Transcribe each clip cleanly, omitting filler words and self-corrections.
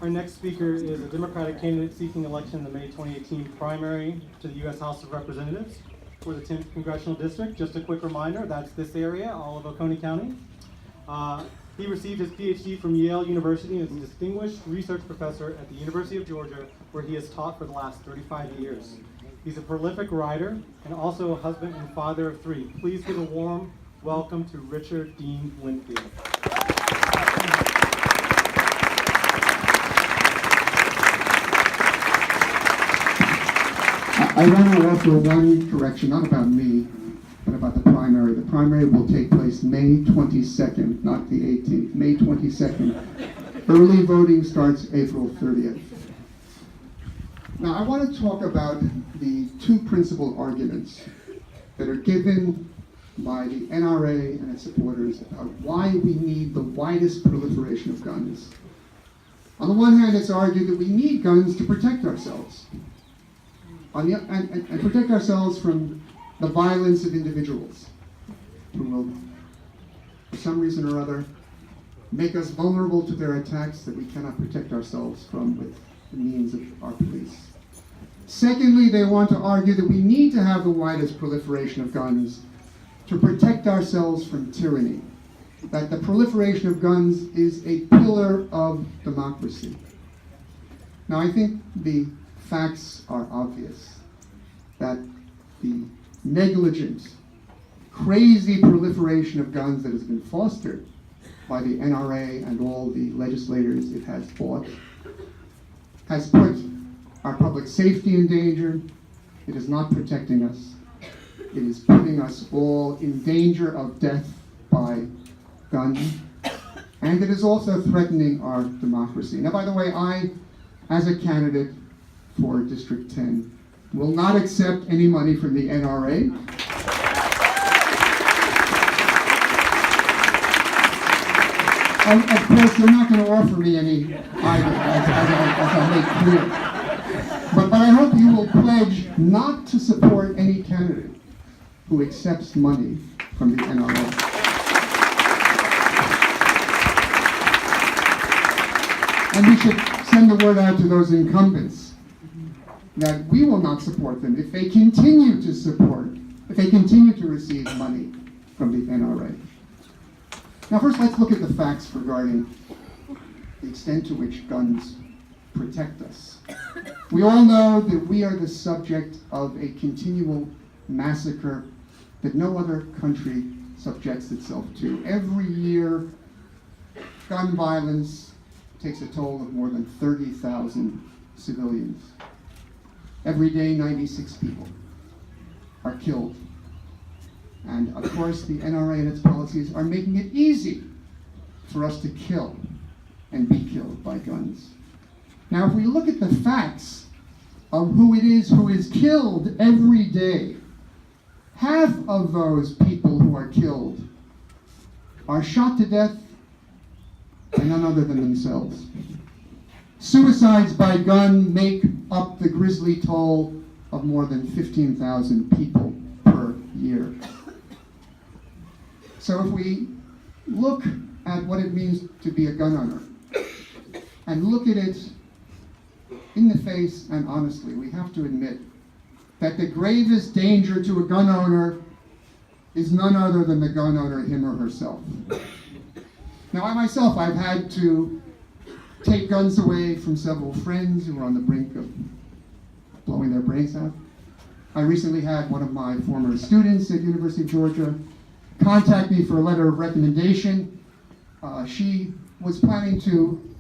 Our next speaker is a Democratic candidate seeking election in the May 2018 primary to the U.S. House of Representatives for the 10th Congressional District. Just a quick reminder, that's this area, all of Oconee County. He received his PhD from Yale University and is a distinguished research professor at the University of Georgia, where he has taught for the last 35 years. He's a prolific writer and also a husband and father of 3. Please give a warm welcome to Richard Dean Winfield. I want to offer one correction, not about me, but about the primary. The primary will take place May 22nd, not the 18th, May 22nd. Early voting starts April 30th. Now, I want to talk about the 2 principal arguments that are given by the NRA and its supporters about why we need the widest proliferation of guns. On the one hand, it's argued that we need guns to protect ourselves. And protect ourselves from the violence of individuals who will, for some reason or other, make us vulnerable to their attacks that we cannot protect ourselves from with the means of our police. Secondly, they want to argue that we need to have the widest proliferation of guns to protect ourselves from tyranny, that the proliferation of guns is a pillar of democracy. Now, I think the facts are obvious, that the negligent, crazy proliferation of guns that has been fostered by the NRA and all the legislators it has fought has put our public safety in danger. It is not protecting us. It is putting us all in danger of death by guns, and it is also threatening our democracy. Now, by the way, I, as a candidate for District 10, will not accept any money from the NRA. Of course, they're not going to offer me any either, as I make clear. But I hope you will pledge not to support any candidate who accepts money from the NRA. And we should send the word out to those incumbents that we will not support them if they continue to receive money from the NRA. Now, first, let's look at the facts regarding the extent to which guns protect us. We all know that we are the subject of a continual massacre that no other country subjects itself to. Every year, gun violence takes a toll of more than 30,000 civilians. Every day, 96 people are killed. And of course, the NRA and its policies are making it easy for us to kill and be killed by guns. Now, if we look at the facts of who it is who is killed every day, half of those people who are killed are shot to death by none other than themselves. Suicides by gun make up the grisly toll of more than 15,000 people per year. So if we look at what it means to be a gun owner and look at it in the face and honestly, we have to admit that the gravest danger to a gun owner is none other than the gun owner, him or herself. Now, I myself, I've had to take guns away from several friends who were on the brink of blowing their brains out. I recently had one of my former students at University of Georgia contact me for a letter of recommendation. She was planning to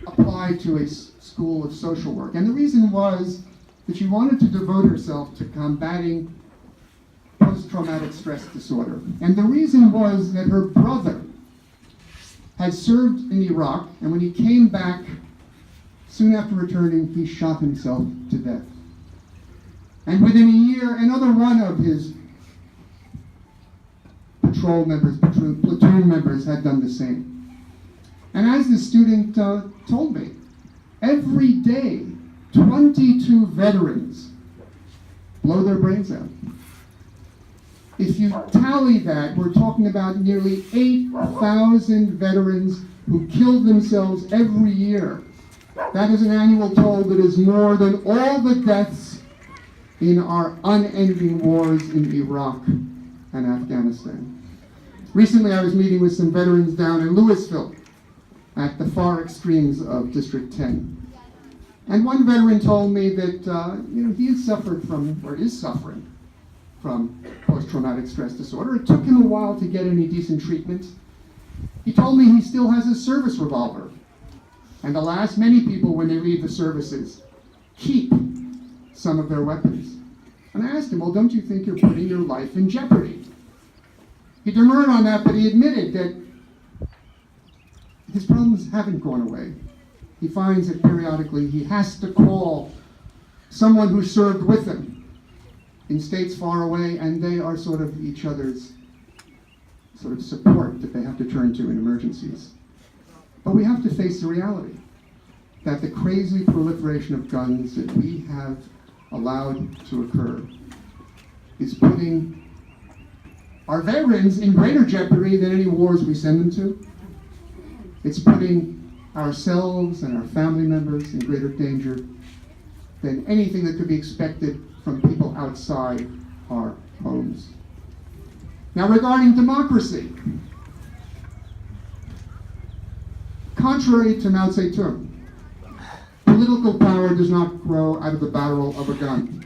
apply to a school of social work, and the reason was that she wanted to devote herself to combating post-traumatic stress disorder. And the reason was that her brother had served in Iraq, and when he came back, soon after returning, he shot himself to death. And within a year, another one of his platoon members had done the same. And as the student told me, every day, 22 veterans blow their brains out. If you tally that, we're talking about nearly 8,000 veterans who kill themselves every year That is an annual toll that is more than all the deaths in our unending wars in Iraq and Afghanistan. Recently, I was meeting with some veterans down in Louisville at the far extremes of District 10. And one veteran told me that he had suffered from, or is suffering from, post-traumatic stress disorder. It took him a while to get any decent treatment. He told me he still has a service revolver. And alas, many people, when they leave the services, keep some of their weapons. And I asked him, well, don't you think you're putting your life in jeopardy? He demurred on that, but he admitted that his problems haven't gone away. He finds that periodically he has to call someone who served with him in states far away, and they are sort of each other's sort of support that they have to turn to in emergencies. But we have to face the reality that the crazy proliferation of guns that we have allowed to occur is putting our veterans in greater jeopardy than any wars we send them to. It's putting ourselves and our family members in greater danger than anything that could be expected from people outside our homes. Now, regarding democracy, contrary to Mao Zedong, political power does not grow out of the barrel of a gun.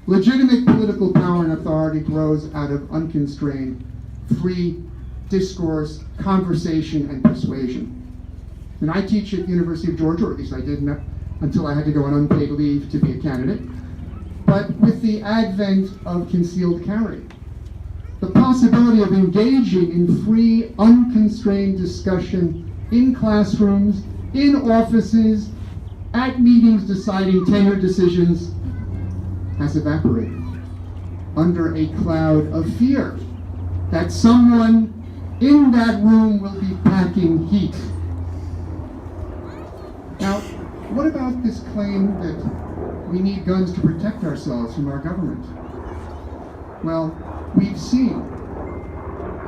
Legitimate political power and authority grows out of unconstrained, free discourse, conversation, and persuasion. And I teach at the University of Georgia, or at least I did until I had to go on unpaid leave to be a candidate. But with the advent of concealed carry, the possibility of engaging in free, unconstrained discussion in classrooms, in offices, at meetings deciding tenure decisions has evaporated under a cloud of fear that someone in that room will be packing heat. Now, what about this claim that we need guns to protect ourselves from our government? Well, we've seen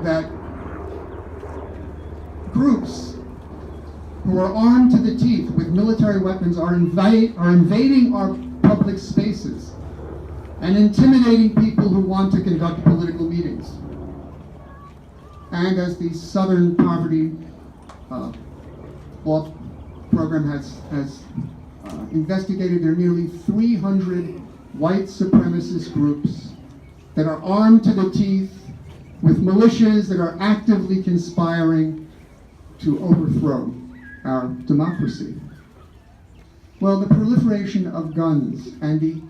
that groups who are armed to the teeth with military weapons are invading our public spaces and intimidating people who want to conduct political meetings. And as the Southern Poverty Law Program has investigated, there are nearly 300 white supremacist groups that are armed to the teeth with militias that are actively conspiring to overthrow our democracy. Well, the proliferation of guns and the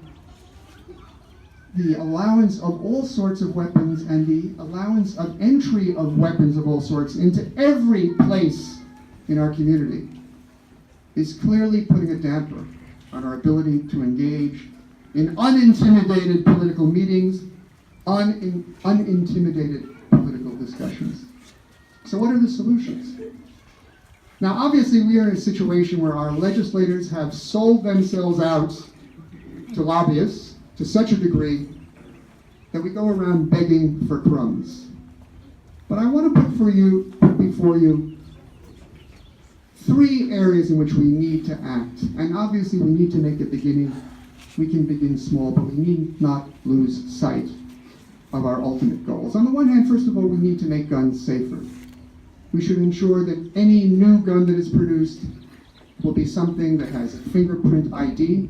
allowance of all sorts of weapons and the allowance of entry of weapons of all sorts into every place in our community is clearly putting a damper on our ability to engage in unintimidated political meetings, unintimidated political discussions. So what are the solutions? Now, obviously, we are in a situation where our legislators have sold themselves out to lobbyists to such a degree that we go around begging for crumbs. But I want to put before you three areas in which we need to act. And obviously, we need to make a beginning. We can begin small, but we need not lose sight of our ultimate goals. On the one hand, first of all, we need to make guns safer. We should ensure that any new gun that is produced will be something that has a fingerprint ID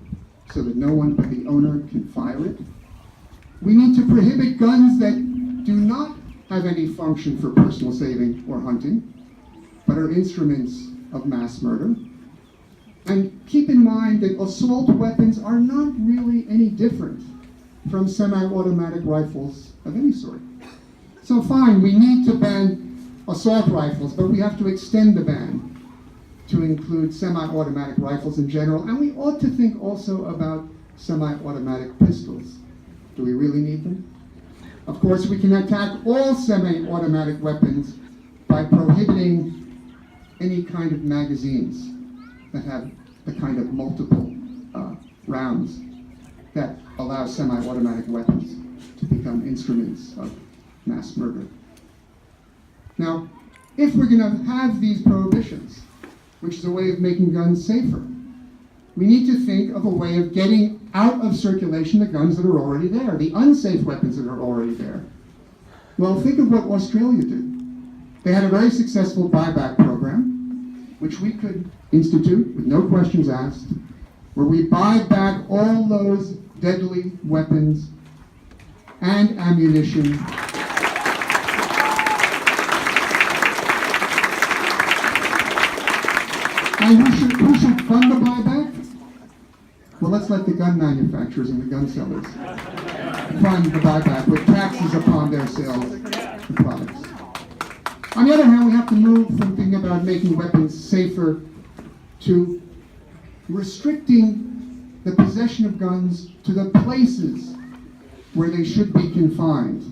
so that no one but the owner can fire it. We need to prohibit guns that do not have any function for personal saving or hunting, but are instruments of mass murder. And keep in mind that assault weapons are not really any different from semi-automatic rifles of any sort. So fine, we need to ban assault rifles, but we have to extend the ban to include semi-automatic rifles in general, and we ought to think also about semi-automatic pistols. Do we really need them? Of course, we can attack all semi-automatic weapons by prohibiting any kind of magazines that have the kind of multiple rounds that allow semi-automatic weapons to become instruments of mass murder. Now, if we're going to have these prohibitions, which is a way of making guns safer, we need to think of a way of getting out of circulation the guns that are already there, the unsafe weapons that are already there. Well, think of what Australia did. They had a very successful buyback program, which we could institute with no questions asked, where we buy back all those deadly weapons and ammunition and who should fund the buyback? Well, let's let the gun manufacturers and the gun sellers fund the buyback with taxes upon their sales of products. On the other hand, we have to move from thinking about making weapons safer to restricting the possession of guns to the places where they should be confined.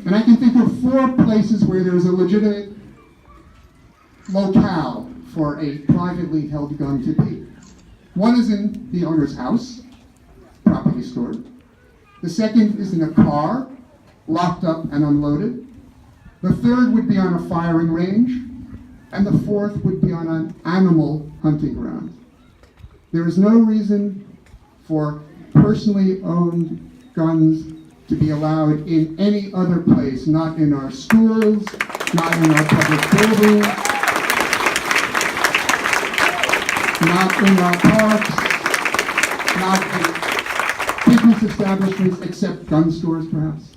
And I can think of 4 places where there's a legitimate locale for a privately held gun to be. One is in the owner's house, properly stored. The second is in a car, locked up and unloaded. The third would be on a firing range, and the fourth would be on an animal hunting ground. There is no reason for personally owned guns to be allowed in any other place, not in our schools, not in our public buildings, not in our parks, not in business establishments, except gun stores perhaps.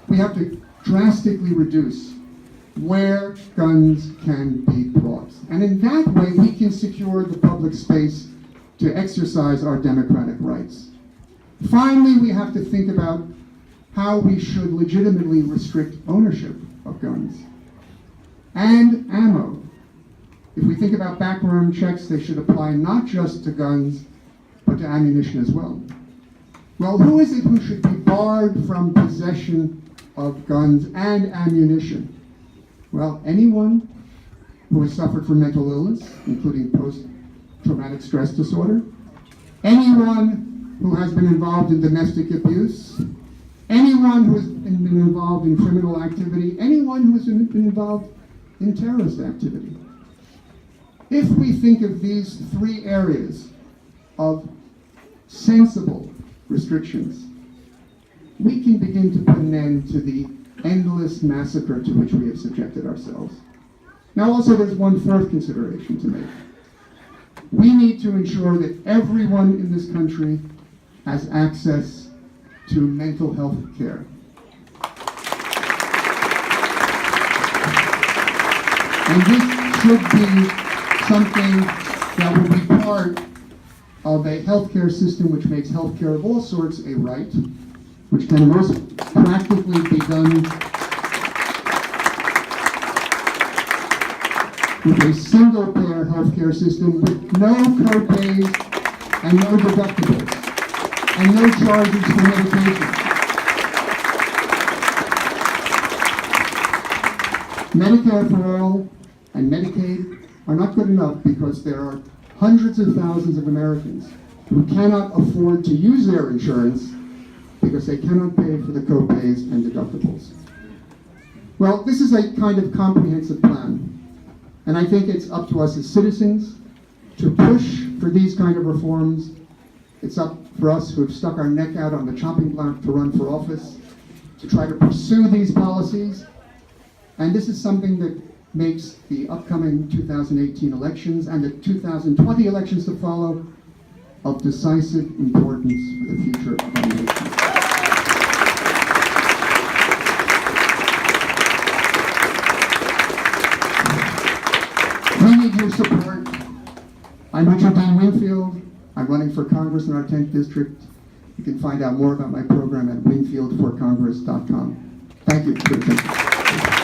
We have to drastically reduce where guns can be brought. And in that way, we can secure the public space to exercise our democratic rights. Finally, we have to think about how we should legitimately restrict ownership of guns and ammo. If we think about background checks, they should apply not just to guns, but to ammunition as well. Well, who is it who should be barred from possession of guns and ammunition? Well, anyone who has suffered from mental illness, including post-traumatic stress disorder, anyone who has been involved in domestic abuse, anyone who has been involved in criminal activity, anyone who has been involved in terrorist activity. If we think of these 3 areas of sensible restrictions, we can begin to put an end to the endless massacre to which we have subjected ourselves. Now also there's one fourth consideration to make. We need to ensure that everyone in this country has access to mental health care. And this should be something that will be part of a healthcare system which makes healthcare of all sorts a right, which can most practically be done with a single-payer healthcare system with no co-pays and no deductibles and no charges for medication. Medicare for all and Medicaid are not good enough because there are hundreds of thousands of Americans who cannot afford to use their insurance because they cannot pay for the co-pays and deductibles. Well, this is a kind of comprehensive plan, and I think it's up to us as citizens to push for these kind of reforms. It's up for us who have stuck our neck out on the chopping block to run for office, to try to pursue these policies, and this is something that makes the upcoming 2018 elections and the 2020 elections to follow of decisive importance for the future of our nation. We need your support. I'm Richard Dean Winfield. I'm running for Congress in our 10th district. You can find out more about my program at winfieldforcongress.com. Thank you for your attention.